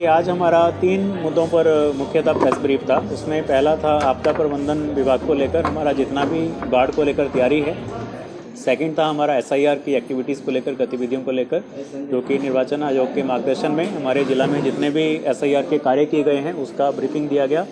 आज हमारा 3 मुद्दों पर मुख्यतः प्रेस ब्रीफ था। उसमें पहला था आपदा प्रबंधन विभाग को लेकर हमारा जितना भी बाढ़ को लेकर तैयारी है। सेकंड था हमारा एसआईआर की एक्टिविटीज़ को लेकर, गतिविधियों को लेकर, जो कि निर्वाचन आयोग के मार्गदर्शन में हमारे ज़िला में जितने भी एसआईआर के कार्य किए गए हैं उसका ब्रीफिंग दिया गया।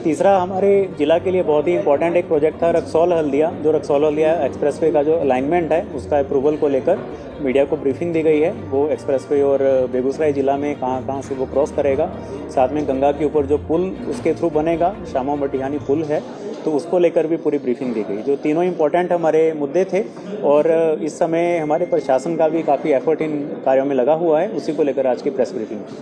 तीसरा हमारे ज़िला के लिए बहुत ही इंपॉर्टेंट एक प्रोजेक्ट था रक्सौल हल्दिया, जो रक्सौल हल्दिया एक्सप्रेसवे का जो अलाइनमेंट है उसका अप्रूवल को लेकर मीडिया को ब्रीफिंग दी गई है। वो एक्सप्रेसवे और बेगूसराय ज़िला में कहाँ से वो क्रॉस करेगा, साथ में गंगा के ऊपर जो पुल उसके थ्रू बनेगा, शामा मटिहानी पुल है, तो उसको लेकर भी पूरी ब्रीफिंग दी गई। जो तीनों इंपॉर्टेंट हमारे मुद्दे थे और इस समय हमारे प्रशासन का भी काफ़ी एफर्ट इन कार्यों में लगा हुआ है, उसी को लेकर आज की प्रेस ब्रीफिंग थी।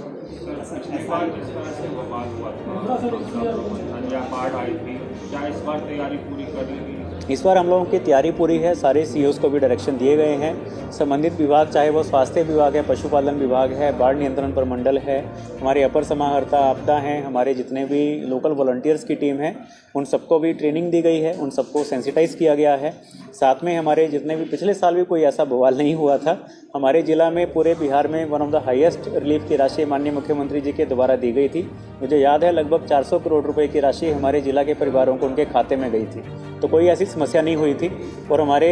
इस बार हम लोगों की तैयारी पूरी है। सारे सीईओज़ को भी डायरेक्शन दिए गए हैं। संबंधित विभाग, चाहे वो स्वास्थ्य विभाग है, पशुपालन विभाग है, बाढ़ नियंत्रण प्रमंडल है, हमारे अपर समाहर्ता आपदा हैं, हमारे जितने भी लोकल वॉलंटियर्स की टीम है, उन सबको भी ट्रेनिंग दी गई है, उन सबको सेंसिटाइज़ किया गया है। साथ में हमारे जितने भी पिछले साल भी कोई ऐसा बवाल नहीं हुआ था। हमारे ज़िला में पूरे बिहार में one of the highest relief की राशि माननीय मुख्यमंत्री जी के द्वारा दी गई थी। मुझे याद है लगभग 400 करोड़ रुपए की राशि हमारे ज़िला के परिवारों को उनके खाते में गई थी, तो कोई ऐसी समस्या नहीं हुई थी। और हमारे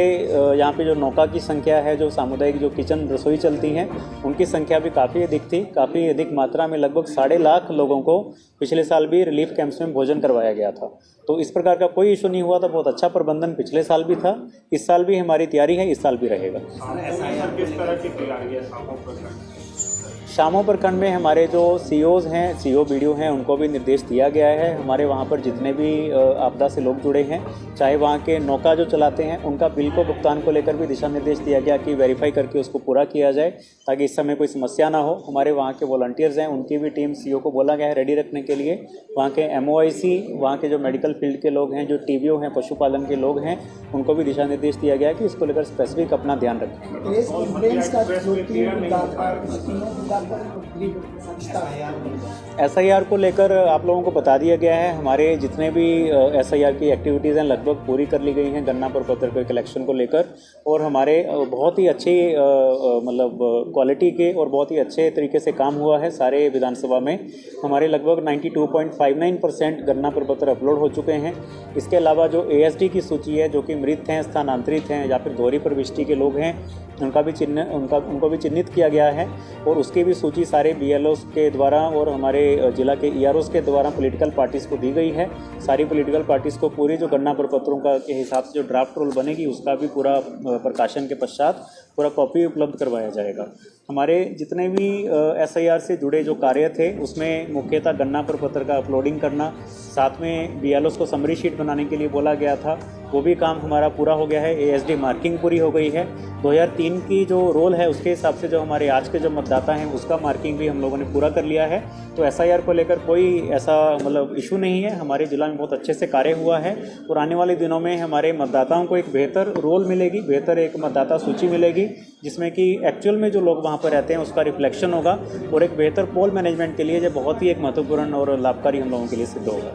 यहाँ पे जो नौका की संख्या है, जो सामुदायिक जो किचन रसोई चलती हैं, उनकी संख्या भी काफ़ी अधिक थी। काफ़ी अधिक मात्रा में लगभग 1.5 लाख लोगों को पिछले साल भी रिलीफ कैंप्स में भोजन करवाया गया था। तो इस प्रकार का कोई इशू नहीं हुआ था। बहुत अच्छा प्रबंधन पिछले साल भी था, इस साल भी हमारी तैयारी है, इस साल भी रहेगा। किस तरह की तैयारी है शामो प्रखंड में हमारे जो सीईओज़ हैं, सीईओ बीडीओ हैं, उनको भी निर्देश दिया गया है। हमारे वहाँ पर जितने भी आपदा से लोग जुड़े हैं, चाहे वहाँ के नौका जो चलाते हैं, उनका बिल को भुगतान को लेकर भी दिशा निर्देश दिया गया कि वेरीफाई करके उसको पूरा किया जाए, ताकि इस समय कोई समस्या ना हो। हमारे वहाँ के वॉलंटियर्स हैं, उनकी भी टीम सीईओ को बोला गया है रेडी रखने के लिए। वहाँ के एमओआईसी, वहाँ के जो मेडिकल फील्ड के लोग हैं, जो टीबीओ हैं, पशुपालन के लोग हैं, उनको भी दिशा निर्देश दिया गया है कि इसको लेकर स्पेसिफिक अपना ध्यान रखें। एसआईआर को लेकर आप लोगों को बता दिया गया है। हमारे जितने भी एसआईआर की एक्टिविटीज़ हैं लगभग पूरी कर ली गई हैं गन्ना प्रपत्र के कलेक्शन को लेकर, और हमारे बहुत ही अच्छी मतलब क्वालिटी के और बहुत ही अच्छे तरीके से काम हुआ है। सारे विधानसभा में हमारे लगभग 92.59% गन्ना प्रपत्र अपलोड हो चुके हैं। इसके अलावा जो एएसडी की सूची है, जो कि मृत हैं, स्थानांतरित हैं या फिर दोहरी प्रविष्टि के लोग हैं, उनको भी चिन्हित किया गया है, और उसकी भी सूची सारे बीएलओस के द्वारा और हमारे जिला के ईआरओस के द्वारा पॉलिटिकल पार्टीज़ को दी गई है। सारी पॉलिटिकल पार्टीज़ को पूरी जो गन्ना प्रपत्रों का के हिसाब से जो ड्राफ्ट रोल बनेगी उसका भी पूरा प्रकाशन के पश्चात पूरा कॉपी उपलब्ध करवाया जाएगा। हमारे जितने भी एसआईआर से जुड़े जो कार्य थे उसमें मुख्यतः गन्ना प्रपत्र का अपलोडिंग करना, साथ में बीएलओस को समरी शीट बनाने के लिए बोला गया था, वो भी काम हमारा पूरा हो गया है। एएसडी मार्किंग पूरी हो गई है। 2003 की जो रोल है उसके हिसाब से जो हमारे आज के जो मतदाता हैं उसका मार्किंग भी हम लोगों ने पूरा कर लिया है। तो एसआईआर को लेकर कोई ऐसा मतलब इशू नहीं है। हमारे ज़िला में बहुत अच्छे से कार्य हुआ है, और आने वाले दिनों में हमारे मतदाताओं को एक बेहतर रोल मिलेगी, बेहतर एक मतदाता सूची मिलेगी, जिसमें कि एक्चुअल में जो लोग वहाँ पर रहते हैं उसका रिफ्लेक्शन होगा, और एक बेहतर पोल मैनेजमेंट के लिए जो बहुत ही एक महत्वपूर्ण और लाभकारी हम लोगों के लिए सिद्ध होगा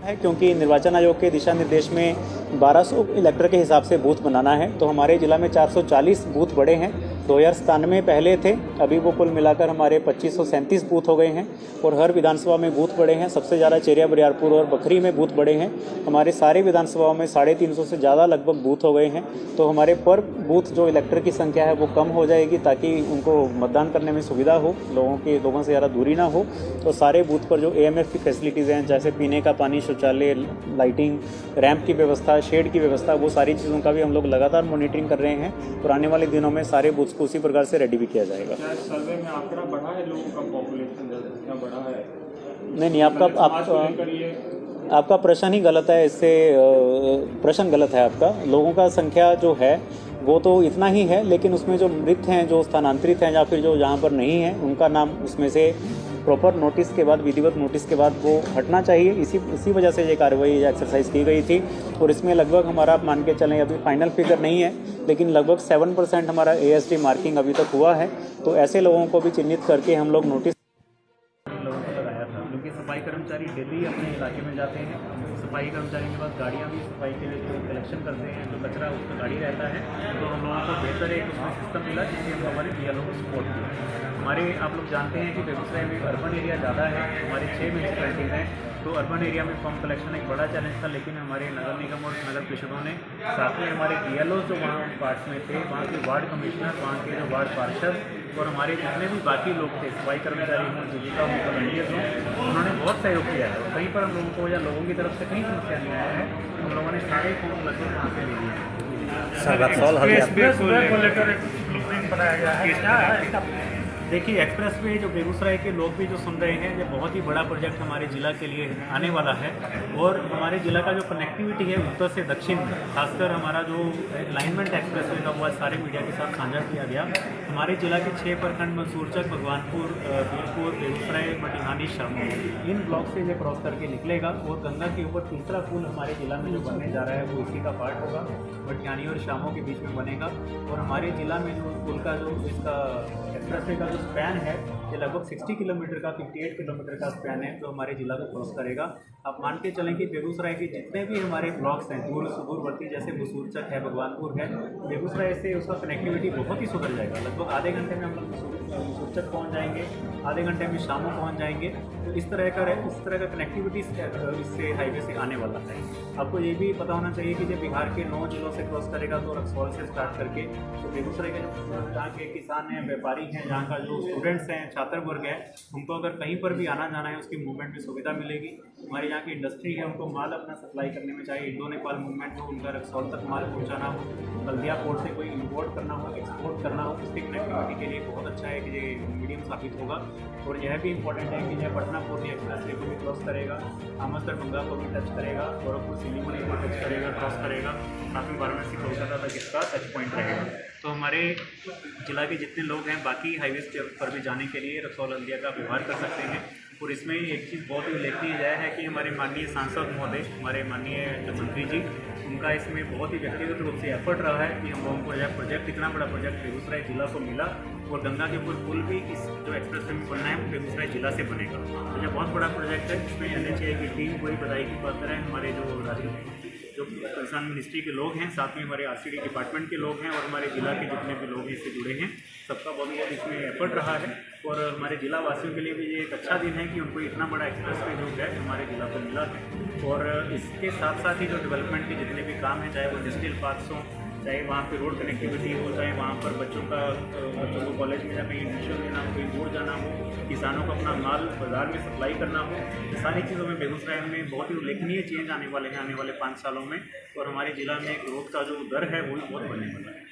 है। क्योंकि निर्वाचन आयोग के दिशा निर्देश में 1200 इलेक्टर के हिसाब से बूथ बनाना है, तो हमारे ज़िला में 440 बूथ बड़े हैं। 2097 पहले थे, अभी वो कुल मिलाकर हमारे 2537 बूथ हो गए हैं, और हर विधानसभा में बूथ बड़े हैं। सबसे ज़्यादा चेरिया बरियारपुर और बखरी में बूथ बड़े हैं। हमारे सारे विधानसभाओं में 350 से ज़्यादा लगभग बूथ हो गए हैं। तो हमारे पर बूथ जो इलेक्टर की संख्या है वो कम हो जाएगी, ताकि उनको मतदान करने में सुविधा हो, लोगों से ज़्यादा दूरी ना हो। तो सारे बूथ पर जो एएमएफ की फैसिलिटीज़ हैं, जैसे पीने का पानी, शौचालय, लाइटिंग, रैंप की व्यवस्था, शेड की व्यवस्था, वो सारी चीज़ों का भी हम लोग लगातार मॉनिटरिंग कर रहे हैं, और आने वाले दिनों में सारे बूथ्स को उसी प्रकार से रेडी भी किया जाएगा। सर्वे में आंकड़ा बढ़ा है, लोगों का पॉपुलेशन क्या बढ़ा है? नहीं, आपका प्रश्न ही गलत है। इससे प्रश्न गलत है आपका। लोगों का संख्या जो है वो तो इतना ही है, लेकिन उसमें जो मृत हैं, जो स्थानांतरित हैं या फिर जो यहाँ पर नहीं हैं, उनका नाम उसमें से प्रॉपर नोटिस के बाद, विधिवत नोटिस के बाद वो हटना चाहिए। इसी वजह से ये कार्रवाई या एक्सरसाइज की गई थी। और इसमें लगभग हमारा, आप मान के चलें, अभी फाइनल फिगर नहीं है, लेकिन लगभग 7% हमारा एएसडी मार्किंग अभी तक हुआ है। तो ऐसे लोगों को भी चिन्हित करके हम लोग नोटिस, लोगों को लगाया था, जो कि सफाई कर्मचारी कर्मचारी डेली अपने इलाके में जाते हैं। सफाई कर्मचारियों के पास गाड़ियाँ भी सफाई के लिए जो कलेक्शन करते हैं, जो कचरा उसका गाड़ी रहता है, तो हम लोगों को बेहतर एक उसमें सिस्टम मिला जिससे हम हमारे BLO को सपोर्ट किया। हमारे आप लोग जानते हैं कि बेगूसराय में अर्बन एरिया ज़्यादा है, हमारे 6 म्यूनसिपैलिटीज़ हैं, तो अर्बन एरिया में फॉर्म कलेक्शन एक बड़ा चैलेंज था, लेकिन हमारे नगर निगम और नगर परिषदों ने साथ में हमारे BLO जो वहाँ पार्ट्स में थे, वहाँ के वार्ड कमिश्नर, वहाँ के जो वार्ड पार्षद और हमारे जितने भी बाकी लोग थे, सफाई कर्मचारी हों, जीविका हों, वॉलंटियर्स हों, उन्होंने बहुत सहयोग किया है। और कहीं पर हम लोगों को या लोगों की तरफ से कहीं समस्या नहीं आया है, हम लोगों ने सारे फॉर्म लगभग वहाँ से ले लिए हैं। देखिए, एक्सप्रेस वे जो बेगूसराय के लोग भी जो सुन रहे हैं, ये बहुत ही बड़ा प्रोजेक्ट हमारे ज़िला के लिए आने वाला है। और हमारे ज़िला का जो कनेक्टिविटी है उत्तर से दक्षिण, खासकर हमारा जो अलाइनमेंट एक्सप्रेस वे का हुआ सारे मीडिया के साथ साझा किया गया। हमारे ज़िला के 6 प्रखंड मंसूरचक, भगवानपुर, बीरपुर, बेगूसराय, मटिहानी, शामली, इन ब्लॉक से ये क्रॉस करके निकलेगा। और गंगा के ऊपर तीसरा पुल हमारे ज़िला में जो बनने जा रहा है वो इसी का पार्ट होगा, मटिहानी और शामों के बीच में बनेगा। और हमारे ज़िला में जो पुल का जो इसका एक्सप्रेस वे का जो स्पैन है, ये लगभग 60 किलोमीटर का, 58 किलोमीटर का स्पैन है जो हमारे ज़िला को क्रॉस करेगा। आप मान के चलें कि बेगूसराय के जितने भी हमारे ब्लॉक्स हैं दूर सुदूरवर्ती, जैसे मसूरचक है, भगवानपुर है, बेगूसराय से उसका कनेक्टिविटी बहुत ही सुधर जाएगा। लगभग आधे घंटे में हम लोग मसूरचक पहुँच जाएंगे, आधे घंटे में शामों पहुँच जाएंगे। तो इस तरह का कनेक्टिविटी इससे हाईवे से आने वाला है। आपको ये भी पता होना चाहिए कि जब बिहार के 9 जिलों से क्रॉस करेगा तो रक्सौल से स्टार्ट करके, तो बेगूसराय के जो जहाँ के किसान हैं, व्यापारी हैं, जहाँ का जो स्टूडेंट्स हैं, छात्र वर्ग है, उनको अगर कहीं पर भी आना जाना है उसकी मूवमेंट में सुविधा मिलेगी। हमारे यहाँ की इंडस्ट्री है, उनको माल अपना सप्लाई करने में, चाहे इंडो नेपाल मूवमेंट हो, उनका रक्सौल तक माल पहुँचाना हो, बल्दिया पोर्ट से कोई इम्पोर्ट करना हो, एक्सपोर्ट करना हो, उसकी कनेक्टिविटी के लिए बहुत अच्छा है कि ये मीडियम साबित होगा। और यह भी इंपॉर्टेंट है कि यह पटना पूर्णी एक्सप्रेस वे को भी क्रॉस करेगा, आमस दरभंगा को भी टच करेगा, गोरखपुर सिलीगुड़ी को टच करेगा, क्रॉस करेगा, साथ में वाराणसी कोलकाता तक इसका टच पॉइंट रहेगा। तो हमारे जिला के जितने लोग हैं बाकी हाईवेज पर भी जाने के लिए रक्सौल हल्दिया का व्यवहार कर सकते हैं। और इसमें एक चीज़ बहुत ही उल्लेखनीय है कि हमारे माननीय सांसद महोदय, हमारे माननीय मंत्री जी, उनका इसमें बहुत ही व्यक्तिगत रूप से एफर्ट रहा है कि हम लोगों को यह प्रोजेक्ट, इतना बड़ा प्रोजेक्ट बेगूसराय जिला को मिला। और गंगा के ऊपर पुल भी इस जो एक्सप्रेस वे में बनना है वो बेगूसराय जिला से बनेगा। तो यह बहुत बड़ा प्रोजेक्ट है। इसमें NHAI की टीम पूरी बधाई की पात्र है। हमारे जो कंसर्न मिनिस्ट्री के लोग हैं, साथ में हमारे RCD डिपार्टमेंट के लोग हैं और हमारे ज़िला के जितने भी लोग हैं इससे जुड़े हैं, सबका बहुत बहुत इसमें एफर्ट रहा है। और हमारे ज़िला वासियों के लिए भी ये एक अच्छा दिन है कि उनको इतना बड़ा एक्सप्रेस वे जो है हमारे ज़िला को मिला है। और इसके साथ साथ ही जो डेवलपमेंट के जितने भी काम हैं, चाहे वो इंडस्ट्रियल पार्क्स हों, चाहे वहाँ पे रोड कनेक्टिविटी हो, चाहे वहाँ पर बच्चों को कॉलेज में जाकर एडमिशन लेना हो, कहीं दूर जाना हो, किसानों को अपना माल बाज़ार में सप्लाई करना हो, ये सारी चीज़ों में बेगूसराय में बहुत ही उल्लेखनीय चेंज आने वाले हैं आने वाले 5 सालों में। और हमारे ज़िला में ग्रोथ का जो दर है वो भी बहुत बढ़ने वाला है।